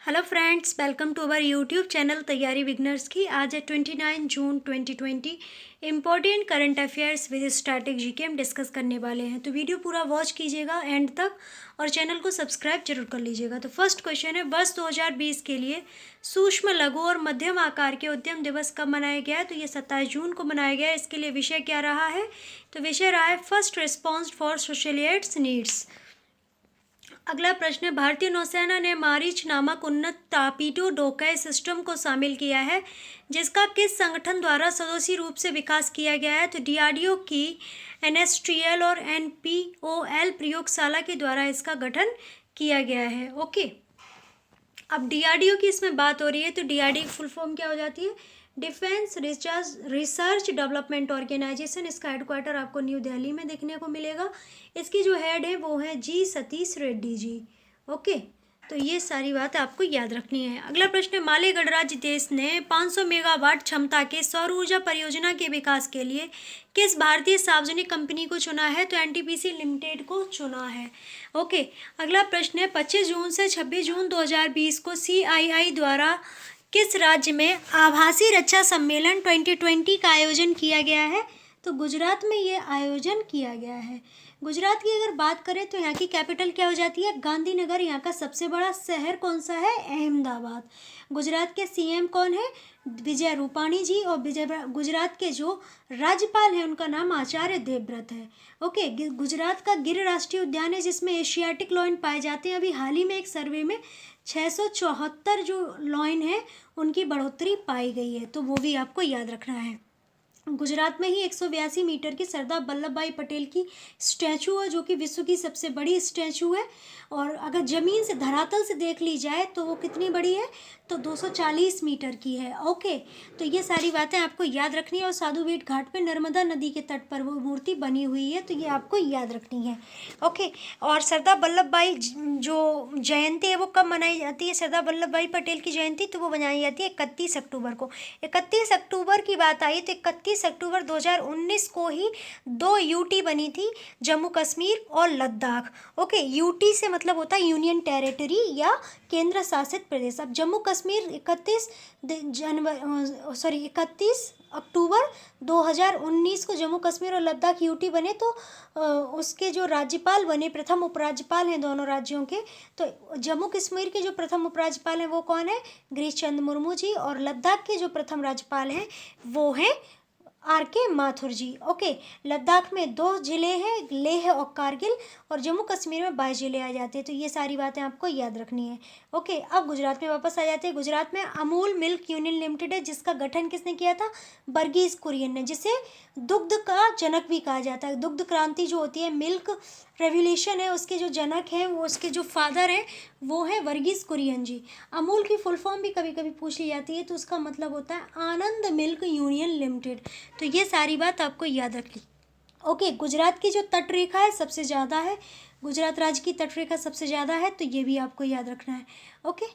Hello friends, welcome to our YouTube channel तैयारी beginners की। आज है 29 June 2020। Important current affairs with static GK हम डिस्कस करने वाले हैं, तो वीडियो पूरा वॉच कीजिएगा एंड तक और चैनल को सब्सक्राइब जरूर कर लीजिएगा। तो फर्स्ट क्वेश्चन है, वर्ष 2020 के लिए सूक्ष्म, लघु और मध्यम आकार के उद्यम दिवस कब मनाया गया है? तो ये 27 जून को मनाया गया है। इसके लिए विषय क्या रहा है? तो विषय रहा है फर्स्ट रिस्पॉन्स फॉर सोशलिएट्स नीड्स। अगला प्रश्न है, भारतीय नौसेना ने मारीच नामक उन्नत टापीटो डोकाई सिस्टम को शामिल किया है, जिसका किस संगठन द्वारा स्वदेशी रूप से विकास किया गया है? तो डीआरडीओ की एनएसटीएल और एनपीओएल प्रयोगशाला के द्वारा इसका गठन किया गया है। ओके, अब डीआरडीओ की इसमें बात हो रही है, तो डीआरडीओ की फुल फॉर्म क्या हो जाती है? Defence research development organisation. इसका हेडक्वार्टर आपको न्यू दिल्ली में देखने को मिलेगा। इसकी जो हेड है वो है जी सतीश रेड्डी जी। ओके, तो ये सारी बात आपको याद रखनी है। अगला प्रश्न है, माले गणराज्य देश ने 500 मेगावाट क्षमता के सौर ऊर्जा परियोजना के विकास के लिए किस भारतीय सार्वजनिक कंपनी को चुना है? तो एनटीपीसी लिमिटेड को चुना है। ओके, अगला प्रश्न है, 25 जून से 26 जून 2020 को सीआईआई द्वारा किस राज्य में आभासी रक्षा सम्मेलन 2020 का आयोजन किया गया है? तो गुजरात में ये आयोजन किया गया है। गुजरात की अगर बात करें तो यहाँ की कैपिटल क्या हो जाती है? गांधीनगर। यहाँ का सबसे बड़ा शहर कौन सा है? अहमदाबाद। गुजरात के सीएम कौन है? विजय रूपाणी जी। और गुजरात के जो राज्यपाल हैं उनका नाम आचार्य देवव्रत है। ओके, गुजरात का गिर राष्ट्रीय उद्यान है जिसमें एशियाटिक लॉयन पाए जाते हैं। अभी हाल ही में एक सर्वे में 674 जो लॉयन है उनकी बढ़ोतरी पाई गई है, तो वो भी आपको याद रखना है। गुजरात में ही 182 मीटर की सरदार वल्लभ भाई पटेल की स्टैचू है, जो कि विश्व की सबसे बड़ी स्टैचू है। और अगर ज़मीन से, धरातल से देख ली जाए तो वो कितनी बड़ी है? तो 240 मीटर की है। ओके, तो ये सारी बातें आपको याद रखनी है। और साधु बेट घाट पे नर्मदा नदी के तट पर वो मूर्ति बनी हुई है, तो ये आपको याद रखनी है। ओके, और सरदार वल्लभ भाई जो जयंती है वो कब मनाई जाती है? सरदार वल्लभ भाई पटेल की जयंती तो वो मनाई जाती है 31 अक्टूबर को। 31 अक्टूबर की बात आई तो 31 अक्टूबर 2019 को ही 2 यूटी बनी थी, जम्मू कश्मीर और लद्दाख। ओके, यूटी से मतलब होता है यूनियन टेरिटरी या केंद्र शासित प्रदेश। अब जम्मू कश्मीर 31 अक्टूबर 2019 को जम्मू कश्मीर और लद्दाख यूटी बने, तो उसके जो राज्यपाल बने, प्रथम उपराज्यपाल हैं दोनों राज्यों के, तो जम्मू कश्मीर के जो प्रथम उपराज्यपाल हैं वो कौन है? गिरीश चंद्र मुर्मू जी। और लद्दाख के जो प्रथम राज्यपाल हैं वो हैं आर.के. माथुर जी। ओके, लद्दाख में 2 जिले हैं, लेह और कारगिल, और जम्मू कश्मीर में 22 जिले आ जाते हैं, तो ये सारी बातें आपको याद रखनी है। ओके, अब गुजरात में वापस आ जाते हैं। गुजरात में अमूल मिल्क यूनियन लिमिटेड है, जिसका गठन किसने किया था? वर्गीज कुरियन ने, जिसे दुग्ध का जनक भी कहा जाता है। दुग्ध क्रांति जो होती है, मिल्क रेवोल्यूशन है, उसके जो जनक हैं, वो उसके जो फादर हैं वो है वर्गीज कुरियन जी। अमूल की फुल फॉर्म भी कभी कभी पूछ ली जाती है, तो उसका मतलब होता है आनंद मिल्क यूनियन लिमिटेड। तो ये सारी बात आपको याद रखनी। ओके, गुजरात की जो तट रेखा है सबसे ज़्यादा है, गुजरात राज्य की तट रेखा सबसे ज़्यादा है, तो ये भी आपको याद रखना है। ओके,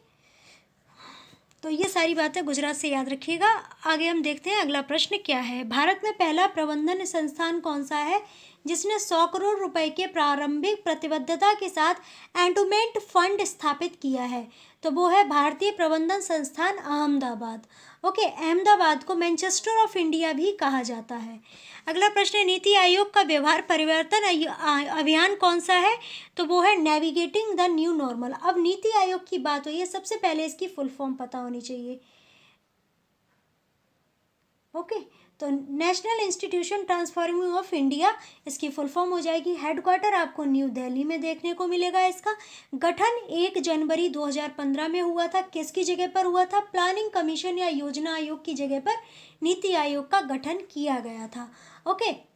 तो ये सारी बातें गुजरात से याद रखिएगा। आगे हम देखते हैं अगला प्रश्न क्या है। भारत में पहला प्रबंधन संस्थान कौन सा है जिसने 100 करोड़ रुपए के प्रारंभिक प्रतिबद्धता के साथ एंडोमेंट फंड स्थापित किया है? तो वो है भारतीय प्रबंधन संस्थान अहमदाबाद। ओके, अहमदाबाद को मैनचेस्टर ऑफ इंडिया भी कहा जाता है। अगला प्रश्न है, नीति आयोग का व्यवहार परिवर्तन अभियान कौन सा है? तो वो है नेविगेटिंग द न्यू नॉर्मल। अब नीति आयोग की बात हुई है, सबसे पहले इसकी फुल फॉर्म पता होनी चाहिए। ओके, तो national institution transforming of India इसकी फुल फॉर्म हो जाएगी। हेडक्वार्टर आपको न्यू दिल्ली में देखने को मिलेगा। इसका गठन 1 जनवरी 2015 में हुआ था। किसकी जगह पर हुआ था? प्लानिंग कमीशन या योजना आयोग की जगह पर नीति आयोग का गठन किया गया था। ओके,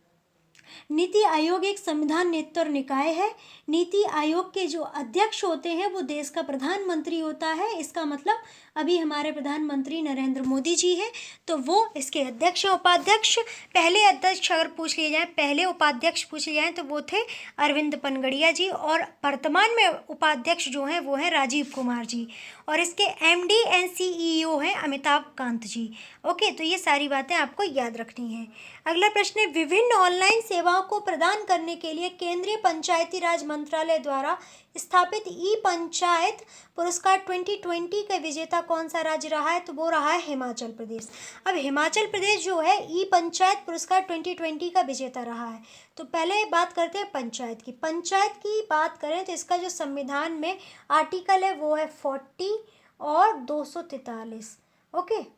नीति आयोग एक संविधान नेत्र निकाय है। नीति आयोग के जो अध्यक्ष होते हैं वो देश का प्रधानमंत्री होता है। इसका मतलब अभी हमारे प्रधानमंत्री नरेंद्र मोदी जी हैं, तो वो इसके अध्यक्ष हैं। उपाध्यक्ष, पहले अध्यक्ष अगर पूछ लिए जाए, पहले उपाध्यक्ष पूछ लिए जाए तो वो थे अरविंद पनगड़िया जी, और वर्तमान में उपाध्यक्ष जो हैं वो हैं राजीव कुमार जी, और इसके एमडी एंड सीईओ हैं अमिताभ कांत जी। ओके, तो ये सारी बातें आपको याद रखनी है। अगला प्रश्न है, विभिन्न ऑनलाइन सेवाओं को प्रदान करने के लिए केंद्रीय पंचायती राज मंत्रालय द्वारा स्थापित ई पंचायत पुरस्कार 2020 का विजेता कौन सा राज्य रहा है? तो वो रहा है हिमाचल प्रदेश। अब हिमाचल प्रदेश जो है ई पंचायत पुरस्कार 2020 का विजेता रहा है। तो पहले बात करते हैं पंचायत की। पंचायत की बात करें तो इसका जो संविधान में आर्टिकल है वो है 40 और 243। ओके,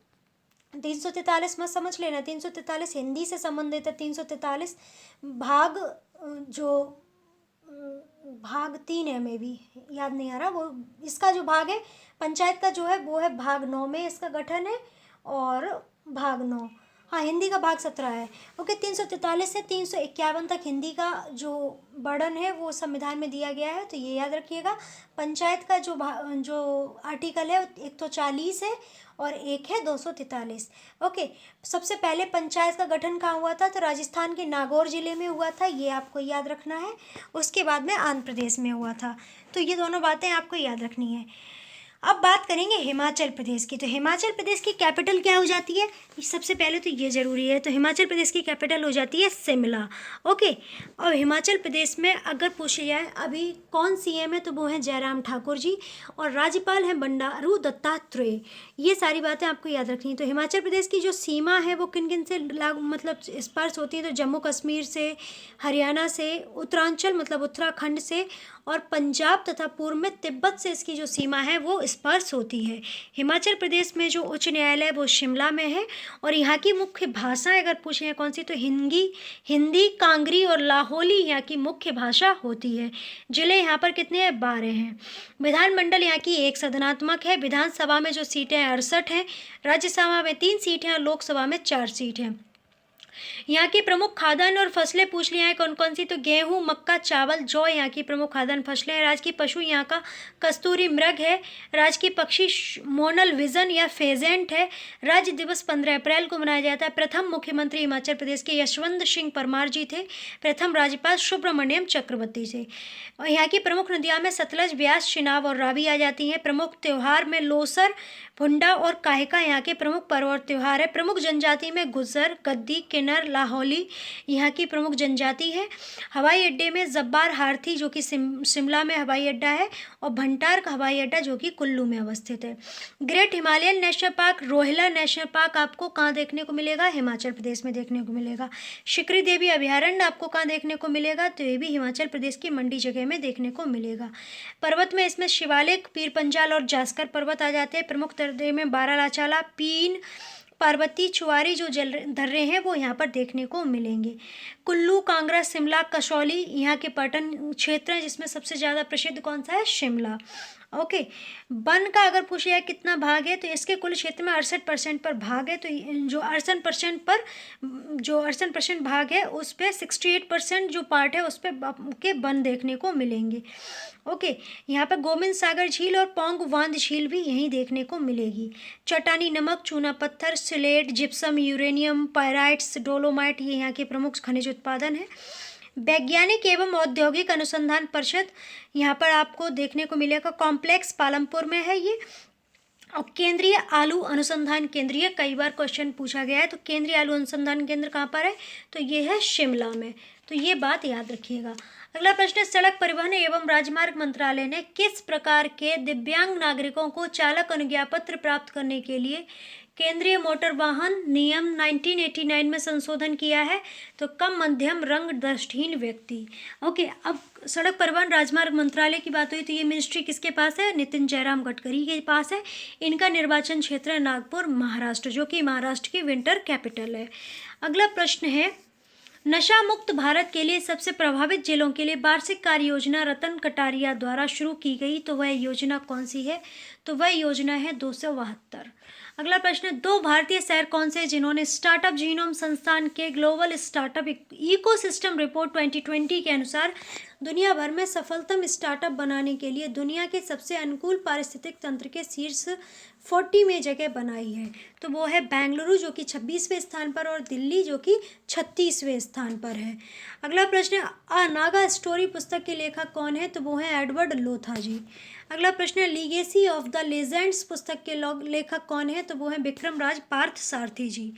343 मत समझ लेना, 343 हिंदी से संबंधित है। 343 भाग जो भाग 3 है, में भी याद नहीं आ रहा वो, इसका जो भाग है पंचायत का जो है वो है भाग 9 में इसका गठन है, और भाग 9, हाँ हिंदी का भाग 17 है। ओके, 343 से 351 तक हिंदी का जो वर्णन है वो संविधान में दिया गया है, तो ये याद रखिएगा। पंचायत का जो आर्टिकल है एक तो 40 है और एक है 243। ओके, सबसे पहले पंचायत का गठन कहाँ हुआ था? तो राजस्थान के नागौर जिले में हुआ था, ये आपको याद रखना है। उसके बाद में आंध्र प्रदेश में हुआ था, तो ये दोनों बातें आपको याद रखनी है। अब बात करेंगे हिमाचल प्रदेश की। तो हिमाचल प्रदेश की कैपिटल क्या हो जाती है? सबसे पहले तो ये ज़रूरी है, तो हिमाचल प्रदेश की कैपिटल हो जाती है शिमला। ओके, और हिमाचल प्रदेश में अगर पूछा जाए अभी कौन सीएम है, तो वो हैं जयराम ठाकुर जी, और राज्यपाल हैं बंडारू दत्तात्रेय। ये सारी बातें आपको याद रखनी है। तो हिमाचल प्रदेश की जो सीमा है वो किन किन से मतलब स्पर्श होती है? तो जम्मू कश्मीर से, हरियाणा से, उत्तरांचल मतलब उत्तराखंड से, और पंजाब तथा पूर्व में तिब्बत से इसकी जो सीमा है वो स्पर्श होती है। हिमाचल प्रदेश में जो उच्च न्यायालय है वो शिमला में है, और यहाँ की मुख्य भाषाएं अगर पूछें कौन सी, तो हिंदी, कांगरी और लाहौली यहाँ की मुख्य भाषा होती है। जिले यहाँ पर कितने हैं? 12 हैं। विधानमंडल यहाँ की एक सदनात्मक है। विधानसभा में जो सीटें हैं 68 हैं, राज्यसभा में 3 सीट हैं और लोकसभा में 4 सीट हैं। यहाँ की प्रमुख खाद्यान्न और फसलें पूछ लिया है कौन कौन सी, तो गेहूं, मक्का, चावल, जौ यहाँ की प्रमुख खाद्यान्न फसलें हैं। राज्य की पशु यहाँ का कस्तूरी मृग है। राज्य की पक्षी मोनल विजन या फेजेंट है। राज्य दिवस 15 अप्रैल को मनाया जाता है। प्रथम मुख्यमंत्री हिमाचल प्रदेश के यशवंत सिंह परमार जी थे। प्रथम राज्यपाल सुब्रमण्यम चक्रवर्ती थे। और यहाँ की प्रमुख नदियाँ में सतलज, ब्यास, चिनाब और रावी आ जाती हैं। प्रमुख त्यौहार में लोसर, भुंडा और काहिका यहाँ के प्रमुख पर्व और त्यौहार है। प्रमुख जनजाति में गुज्जर, गद्दी, किन्नर, लाहौली यहाँ की प्रमुख जनजाति है। हवाई अड्डे में जब्बार हार्थी जो कि शिमला में हवाई अड्डा है, और भंटार का हवाई अड्डा जो कि कुल्लू में अवस्थित है। Great Himalayan national park, Rohila national park आपको कहाँ देखने को मिलेगा? हिमाचल प्रदेश में देखने को मिलेगा। शिकरी देवी अभयारण्य आपको कहाँ देखने को मिलेगा? तो ये भी हिमाचल प्रदेश की मंडी जगह में देखने को मिलेगा। पर्वत में इसमें शिवालिक, पीर पंजाल और जास्कर पर्वत आ जाते हैं। प्रमुख दर्रे में बारालाचाला, पीन, पार्वती, चुआरी जो दर्रे हैं वो यहाँ पर देखने को मिलेंगे। कुल्लू, कांगड़ा, शिमला, कसौली यहाँ के पर्यटन क्षेत्र हैं, जिसमें सबसे ज़्यादा प्रसिद्ध कौन सा है? शिमला। ओके, वन का अगर पूछे जाए कितना भाग है, तो इसके कुल क्षेत्र में 68% पर भाग है। तो जो 68% भाग है उस पर 68% जो पार्ट है उस पर के वन देखने को मिलेंगे। ओके, यहाँ पर गोविंद सागर झील और पौंग वांद झील भी यहीं देखने को मिलेगी। चट्टानी नमक, चूना पत्थर, slate, gypsum, uranium, pyrites, dolomite ये यहाँ के प्रमुख खनिज उत्पादन है। वैज्ञानिक एवं औद्योगिक अनुसंधान परिषद यहाँ पर आपको देखने को मिलेगा। कॉम्प्लेक्स पालमपुर में है ये। और केंद्रीय आलू अनुसंधान केंद्र, ये कई बार क्वेश्चन पूछा गया है, तो केंद्रीय आलू अनुसंधान केंद्र कहाँ पर है? तो ये है शिमला में। तो ये बात याद रखिएगा। अगला प्रश्न, सड़क परिवहन एवं राजमार्ग मंत्रालय ने किस प्रकार के दिव्यांग नागरिकों को चालक अनुज्ञा पत्र प्राप्त करने के लिए केंद्रीय मोटर वाहन नियम 1989 में संशोधन किया है? तो कम मध्यम रंग दृष्टिहीन व्यक्ति। ओके, अब सड़क परिवहन राजमार्ग मंत्रालय की बात हुई तो ये मिनिस्ट्री किसके पास है? नितिन जयराम गडकरी के पास है। इनका निर्वाचन क्षेत्र है नागपुर, महाराष्ट्र, जो कि महाराष्ट्र की विंटर कैपिटल है। अगला प्रश्न है, नशा मुक्त भारत के लिए सबसे प्रभावित जिलों के लिए वार्षिक कार्य योजना रतन कटारिया द्वारा शुरू की गई, तो वह योजना कौन सी है? तो वह योजना है 272। अगला प्रश्न, 2 भारतीय शहर कौन से जिन्होंने स्टार्टअप जीनोम संस्थान के ग्लोबल स्टार्टअप इकोसिस्टम रिपोर्ट 2020 के अनुसार दुनिया भर में सफलतम स्टार्टअप बनाने के लिए दुनिया के सबसे अनुकूल पारिस्थितिक तंत्र के शीर्ष 40 में जगह बनाई है? तो वो है बेंगलुरु जो कि 26वें स्थान पर, और दिल्ली जो कि 36वें स्थान पर है। अगला प्रश्न, अ नागा स्टोरी पुस्तक के लेखक कौन है? तो वो है एडवर्ड लोथा जी। अगला प्रश्न, लीगेसी ऑफ द लेजेंड्स पुस्तक के लेखक कौन है? तो वो है विक्रम राज पार्थ सारथी जी।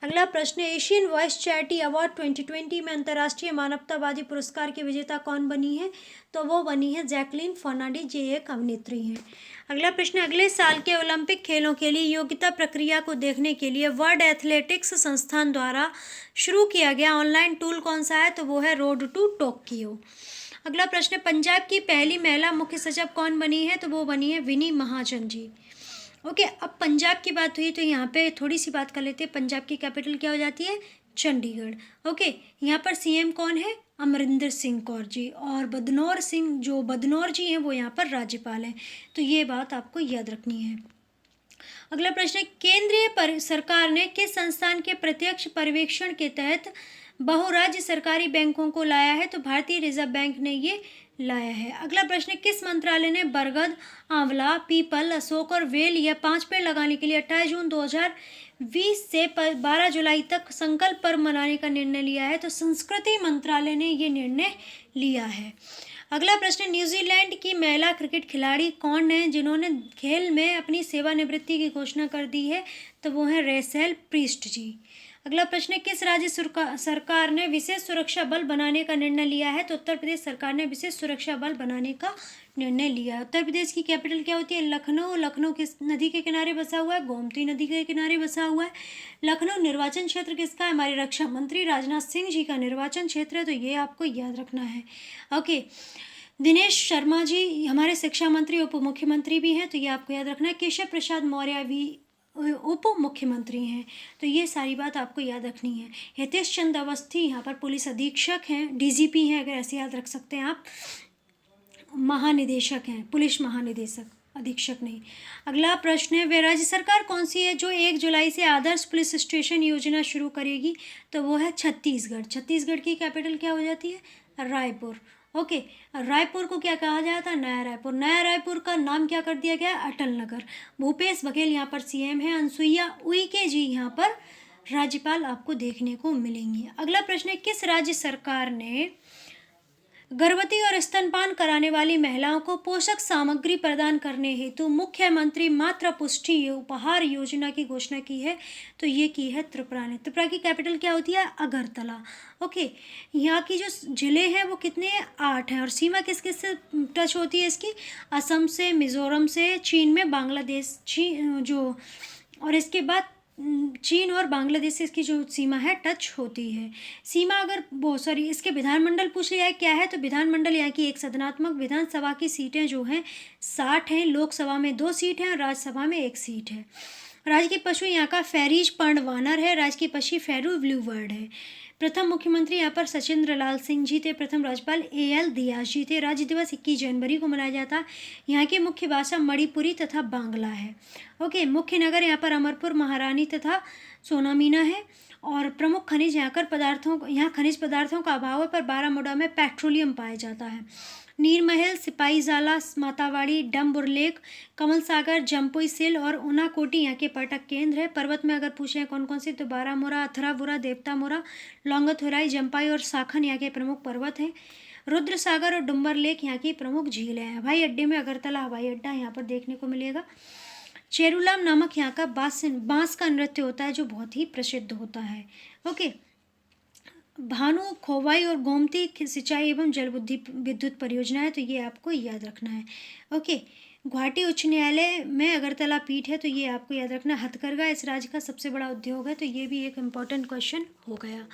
अगला प्रश्न है, एशियन वॉइस चैरिटी अवार्ड 2020 में अंतर्राष्ट्रीय मानवतावादी पुरस्कार की विजेता कौन बनी है? तो वो बनी है जैकलीन फर्नांडीज, ये एक अभिनेत्री हैं। अगला प्रश्न, अगले साल के ओलंपिक खेलों के लिए योग्यता प्रक्रिया को देखने के लिए वर्ल्ड एथलेटिक्स संस्थान द्वारा शुरू किया गया ऑनलाइन टूल कौन सा है? तो वो है रोड टू टोक्यो। अगला प्रश्न, पंजाब की पहली महिला मुख्य सचिव कौन बनी है? तो वो बनी है विनी महाजन जी। ओके, अब पंजाब की बात हुई तो यहाँ पे थोड़ी सी बात कर लेते हैं। पंजाब की कैपिटल क्या हो जाती है? चंडीगढ़। ओके, यहाँ पर सीएम कौन है? अमरिंदर सिंह कौर जी। और बदनौर जी हैं वो यहाँ पर राज्यपाल हैं। तो ये बात आपको याद रखनी है। अगला प्रश्न है, केंद्रीय सरकार ने किस संस्थान के प्रत्यक्ष पर्यवेक्षण के तहत बहुराज्य सरकारी बैंकों को लाया है? तो भारतीय रिजर्व बैंक ने ये लाया है। अगला प्रश्न, किस मंत्रालय ने बरगद, आंवला, पीपल, अशोक और वेल या 5 पेड़ लगाने के लिए 28 जून 2020 से 12 जुलाई तक संकल्प पर्व मनाने का निर्णय लिया है? तो संस्कृति मंत्रालय ने ये निर्णय लिया है। अगला प्रश्न, न्यूजीलैंड की महिला क्रिकेट खिलाड़ी कौन है जिन्होंने खेल में अपनी सेवानिवृत्ति की घोषणा कर दी है? तो वो है रेचेल प्रीस्ट जी। अगला प्रश्न, किस राज्य सरकार ने विशेष सुरक्षा बल बनाने का निर्णय लिया है? तो उत्तर प्रदेश सरकार ने विशेष सुरक्षा बल बनाने का निर्णय लिया है। उत्तर प्रदेश की कैपिटल क्या होती है? लखनऊ। लखनऊ किस नदी के किनारे बसा हुआ है? गोमती नदी के किनारे बसा हुआ है। लखनऊ निर्वाचन क्षेत्र किसका है? हमारे रक्षा मंत्री राजनाथ सिंह जी का निर्वाचन क्षेत्र है। तो ये आपको याद रखना है। ओके, दिनेश शर्मा जी हमारे शिक्षा मंत्री उप मुख्यमंत्री भी हैं। तो ये आपको याद रखना है। केशव प्रसाद मौर्य भी उप मुख्यमंत्री हैं। तो ये सारी बात आपको याद रखनी है। हितेश चंद्र अवस्थी यहाँ पर पुलिस अधीक्षक हैं, डीजीपी हैं, अगर ऐसे याद रख सकते हैं आप। महानिदेशक हैं, पुलिस महानिदेशक, अधीक्षक नहीं। अगला प्रश्न है, वे राज्य सरकार कौन सी है जो 1 जुलाई से आदर्श पुलिस स्टेशन योजना शुरू करेगी? तो वो है छत्तीसगढ़। छत्तीसगढ़ की कैपिटल क्या हो जाती है? रायपुर। ओके, रायपुर को क्या कहा जाता है? नया रायपुर। नया रायपुर का नाम क्या कर दिया गया? अटल नगर। भूपेश बघेल यहाँ पर सीएम है। अनसुईया उइके जी यहाँ पर राज्यपाल आपको देखने को मिलेंगी। अगला प्रश्न है, किस राज्य सरकार ने गर्भवती और स्तनपान कराने वाली महिलाओं को पोषक सामग्री प्रदान करने हेतु मुख्यमंत्री मातृ पुष्टि उपहार योजना की घोषणा की है? तो ये की है त्रिपुरा ने। त्रिपुरा की कैपिटल क्या होती है? अगरतला। ओके, यहाँ की जो जिले हैं वो कितने हैं? 8 हैं। और सीमा किस किस से टच होती है इसकी? असम से, मिजोरम से, चीन में, बांग्लादेश और इसके बाद चीन और बांग्लादेश से इसकी जो सीमा है टच होती है। सीमा अगर इसके विधानमंडल पूछ लिया है क्या है? तो विधानमंडल यहाँ की एक सदनात्मक विधानसभा की सीटें जो हैं 60 हैं। लोकसभा में 2 सीट हैं और राज्यसभा में 1 सीट है। राज्य के पशु यहाँ का फैरीज पर्ण वानर है। राज्य की पक्षी फेरू ब्लू बर्ड है। प्रथम मुख्यमंत्री यहाँ पर सचिंद्र लाल सिंह जी थे। प्रथम राज्यपाल AL दियास जी थे। राज्य दिवस 21 जनवरी को मनाया जाता है। यहाँ की मुख्य भाषा मणिपुरी तथा बांग्ला है। ओके, मुख्य नगर यहाँ पर अमरपुर, महारानी तथा सोनामीना है। और प्रमुख खनिज यहाँ खनिज पदार्थों का अभाव है, पर बारामूला में पेट्रोलियम पाया जाता है। नीरमहल, सिपाहीजाला, मातावाड़ी, डम्बुरलेक, कमल सागर, जम्पुई सिल और उनाकोटी यहाँ के पर्यटक केंद्र है। पर्वत में अगर पूछे कौन कौन से, तो बारामूला, अथराबुरा, देवतामुरा, लौंगथुराई, जम्पाई और साखन यहाँ के प्रमुख पर्वत हैं। रुद्र सागर और डुम्बर लेक यहाँ की प्रमुख झीलें हैं। हवाई अड्डे में अगरतला हवाई अड्डा यहाँ पर देखने को मिलेगा। चेरुलाम नामक यहाँ का बांस का नृत्य होता है जो बहुत ही प्रसिद्ध होता है। ओके, भानु, खोवाई और गोमती सिंचाई एवं जल विद्युत परियोजना है। तो ये आपको याद रखना है। ओके, गुवाहाटी उच्च न्यायालय में अगरतला पीठ है। तो ये आपको याद रखना। हथकरघा इस राज्य का सबसे बड़ा उद्योग है। तो ये भी एक इम्पॉर्टेंट क्वेश्चन हो गया।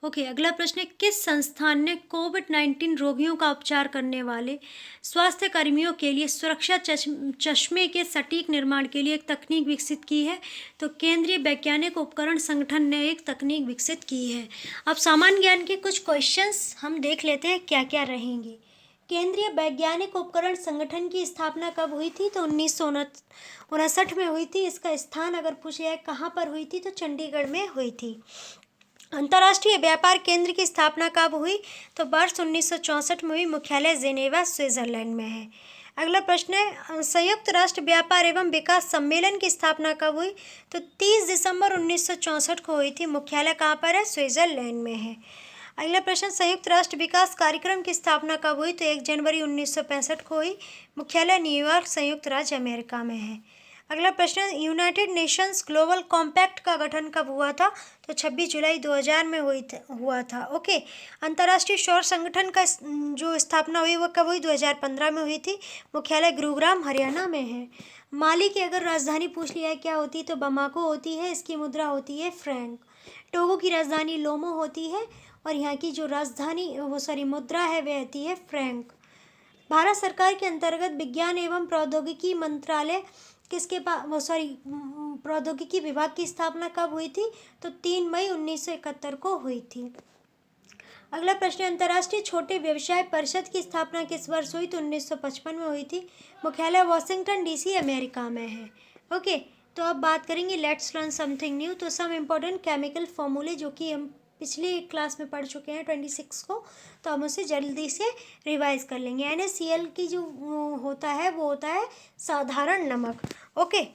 ओके, अगला प्रश्न है, किस संस्थान ने कोविड-19 रोगियों का उपचार करने वाले स्वास्थ्य कर्मियों के लिए सुरक्षा चश्मे के सटीक निर्माण के लिए एक तकनीक विकसित की है? तो केंद्रीय वैज्ञानिक उपकरण संगठन ने एक तकनीक विकसित की है। अब सामान्य ज्ञान के कुछ क्वेश्चंस हम देख लेते हैं क्या क्या रहेंगे। केंद्रीय वैज्ञानिक उपकरण संगठन की स्थापना कब हुई थी? तो 1959 में हुई थी। इसका स्थान अगर पूछा जाए कहाँ पर हुई थी, तो चंडीगढ़ में हुई थी। अंतर्राष्ट्रीय व्यापार केंद्र की स्थापना कब हुई? तो वर्ष 1964 में हुई। मुख्यालय जेनेवा, स्विट्जरलैंड में है। अगला प्रश्न है, संयुक्त राष्ट्र व्यापार एवं विकास सम्मेलन की स्थापना कब हुई? तो 30 दिसंबर 1964 को हुई थी। मुख्यालय कहाँ पर है? स्विट्जरलैंड में है। अगला प्रश्न, संयुक्त राष्ट्र विकास कार्यक्रम की स्थापना कब हुई? तो 1 जनवरी 1965 को हुई। मुख्यालय न्यूयॉर्क, संयुक्त राज्य अमेरिका में है। अगला प्रश्न, यूनाइटेड नेशंस ग्लोबल कॉम्पैक्ट का गठन कब हुआ था? तो 26 जुलाई 2000 में हुआ था। ओके। अंतर्राष्ट्रीय सौर संगठन का जो स्थापना हुई वो कब हुई? 2015 में हुई थी। मुख्यालय गुरुग्राम हरियाणा में है। माली की अगर राजधानी पूछ लिया है क्या होती, तो बमाको होती है। इसकी मुद्रा होती है फ्रैंक। टोगो की राजधानी लोमो होती है और यहाँ की जो राजधानी मुद्रा है वह होती है फ्रैंक। भारत सरकार के अंतर्गत विज्ञान एवं प्रौद्योगिकी मंत्रालय प्रौद्योगिकी विभाग की स्थापना कब हुई थी? तो 3 मई 1971 को हुई थी। अगला प्रश्न, अंतर्राष्ट्रीय छोटे व्यवसाय परिषद की स्थापना किस वर्ष हुई? तो 1955 में हुई थी। मुख्यालय वॉशिंगटन डीसी अमेरिका में है। ओके। तो अब बात करेंगे लेट्स लर्न समथिंग न्यू। तो सम इम्पोर्टेंट केमिकल फॉर्मूले जो कि हम पिछली क्लास में पढ़ चुके हैं 26 को, तो हम उसे जल्दी से रिवाइज कर लेंगे। NaCl की जो होता है वो होता है साधारण नमक। ओके।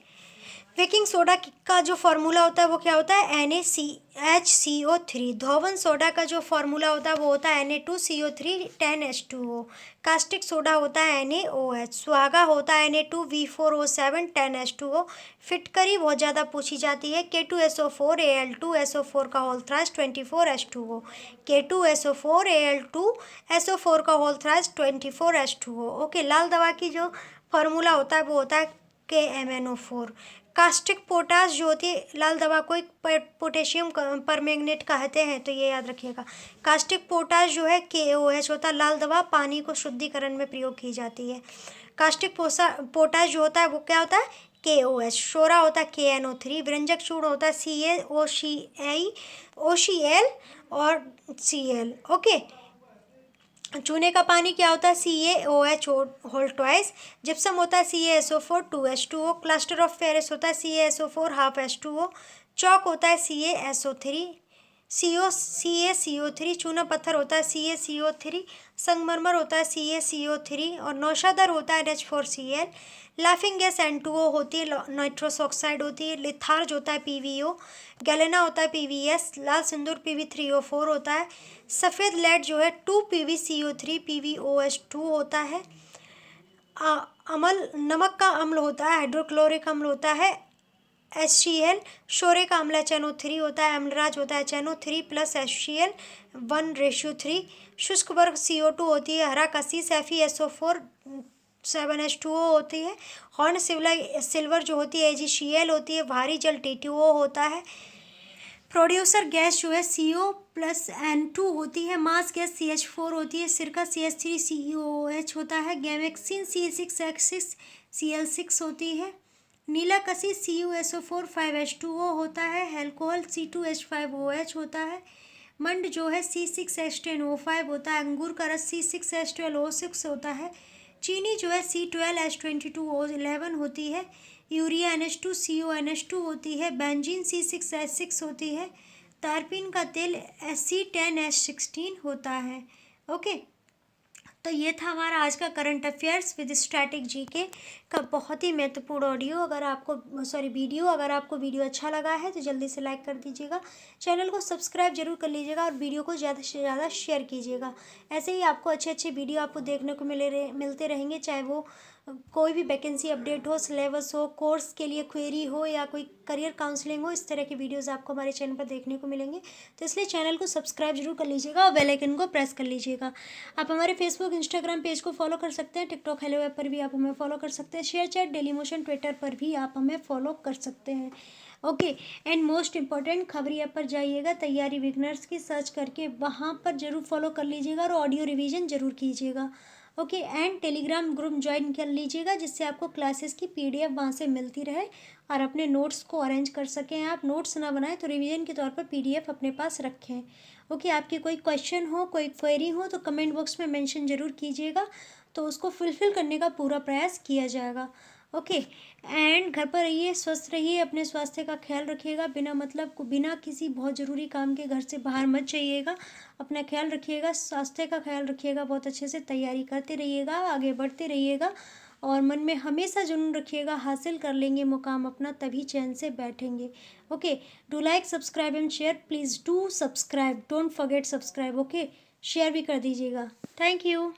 बेकिंग सोडा का जो फॉर्मूला होता है वो क्या होता है? NaCH2O3। धोवन सोडा का जो फॉर्मूला होता है वो होता है Na2CO3 10H2O। कास्टिक सोडा होता है NaOH। सुहागा होता है Na2V4O7 10H2O। फिटकरी बहुत ज़्यादा पूछी जाती है K2SO4 Al2SO4 का whole thrice 24H2O। K2SO4 Al2SO4 का होल थ्राइस 24H2O। ओके। लाल दवा की जो फॉर्मूला होता है वो होता है KMnO4। कास्टिक पोटास जो होती है लाल दवा को एक पोटेशियम परमैंगनेट कहते हैं, तो ये याद रखिएगा। कास्टिक पोटास जो है KOH होता है। लाल दवा पानी को शुद्धिकरण में प्रयोग की जाती है। कास्टिक पोटास जो होता है वो क्या होता है? KOH। शोरा होता है KNO3। व्यंजक चूर्ण होता है CaOCl और Cl। ओके। चूने का पानी क्या होता है? CaOH whole twice. जिप्सम होता है CaSO4 2H2O। Cluster of ferrous होता है CaSO4 हाफ H2O। चौक होता है CaCO3। चूना पत्थर होता है CaCO3। संगमरमर होता है CaCO3 और नौशादर होता है NH4Cl। लाफिंग गैस N2O होती है, नाइट्रस ऑक्साइड होती है। लिथार्ज होता है PVO। गैलेना होता है PVS। लाल सिंदूर PV3O4 होता है। सफ़ेद लेड जो है 2PVCO3 PVOH2 होता है। अम्ल नमक का अम्ल होता है हाइड्रोक्लोरिक अम्ल होता है HCl। शोरे का अम्ल HNO3 होता है। अम्लराज होता है HNO3 प्लस HCl 1:3। शुष्क वर्ग CO2 होती है। हरा कसीस FeSO4 7H2O होती है। हॉर्न सिल्वर जो होती है AgCl होती है। भारी जल T2O होता है। प्रोड्यूसर गैस जो है CO प्लस N2 होती है। मास गैस CH4 होती है। सिरका CH3COOH होता है। गैमेक्सिन C6H6 Cl6 होती है। नीला कसी CuSO4 5H2O होता है। अल्कोहल C2H5OH होता है। मंड जो है C6H10O5 होता है। अंगूर का रस C6H12O6 होता है। चीनी जो है C12H22O11 होती है। यूरिया NH2CONH2 होती है। बेंजीन C6H6 होती है। तारपीन का तेल C10H16 होता है। ओके। तो ये था हमारा आज का current affairs with static GK का बहुत ही महत्वपूर्ण वीडियो। अगर आपको वीडियो अच्छा लगा है तो जल्दी से लाइक कर दीजिएगा। चैनल को सब्सक्राइब जरूर कर लीजिएगा और वीडियो को ज़्यादा से ज़्यादा शेयर कीजिएगा। ऐसे ही आपको अच्छे अच्छे वीडियो आपको देखने को मिलते रहेंगे, चाहे वो कोई भी वैकेंसी अपडेट हो, सिलेबस हो, कोर्स के लिए क्वेरी हो या कोई करियर काउंसलिंग हो। इस तरह के वीडियोस आपको हमारे चैनल पर देखने को मिलेंगे, तो इसलिए चैनल को सब्सक्राइब जरूर कर लीजिएगा और बेल आइकन को प्रेस कर लीजिएगा। आप हमारे फेसबुक इंस्टाग्राम पेज को फॉलो कर सकते हैं। टिकटॉक हेलो ऐप पर भी आप हमें फॉलो कर सकते हैं। Share chat daily motion Twitter पर भी आप हमें फॉलो कर सकते हैं। ओके। एंड मोस्ट इम्पॉर्टेंट खबरी ऐप पर जाइएगा, तैयारी बिगनर्स की सर्च करके वहाँ पर जरूर फॉलो कर लीजिएगा और ऑडियो रिवीजन जरूर कीजिएगा। Okay. And Telegram group join कर लीजिएगा, जिससे आपको क्लासेस की PDF वहाँ से मिलती रहे और अपने नोट्स को अरेंज कर सकें। आप नोट्स ना बनाएं तो रिवीजन के तौर पर PDF अपने पास रखें। ओके। आपकी कोई क्वेश्चन हो, कोई क्वेरी हो तो कमेंट बॉक्स में मेंशन जरूर कीजिएगा, तो उसको फुलफिल करने का पूरा प्रयास किया जाएगा। ओके। एंड घर पर रहिए, स्वस्थ रहिए, अपने स्वास्थ्य का ख्याल रखिएगा। बिना किसी बहुत ज़रूरी काम के घर से बाहर मत जाइएगा। अपना ख्याल रखिएगा, स्वास्थ्य का ख्याल रखिएगा, बहुत अच्छे से तैयारी करते रहिएगा, आगे बढ़ते रहिएगा और मन में हमेशा जुनून रखिएगा, हासिल कर लेंगे मुकाम अपना, तभी चैन से बैठेंगे। Okay. Do like, subscribe and share. Please do subscribe, don't forget subscribe. Okay. Share भी कर दीजिएगा। Thank you.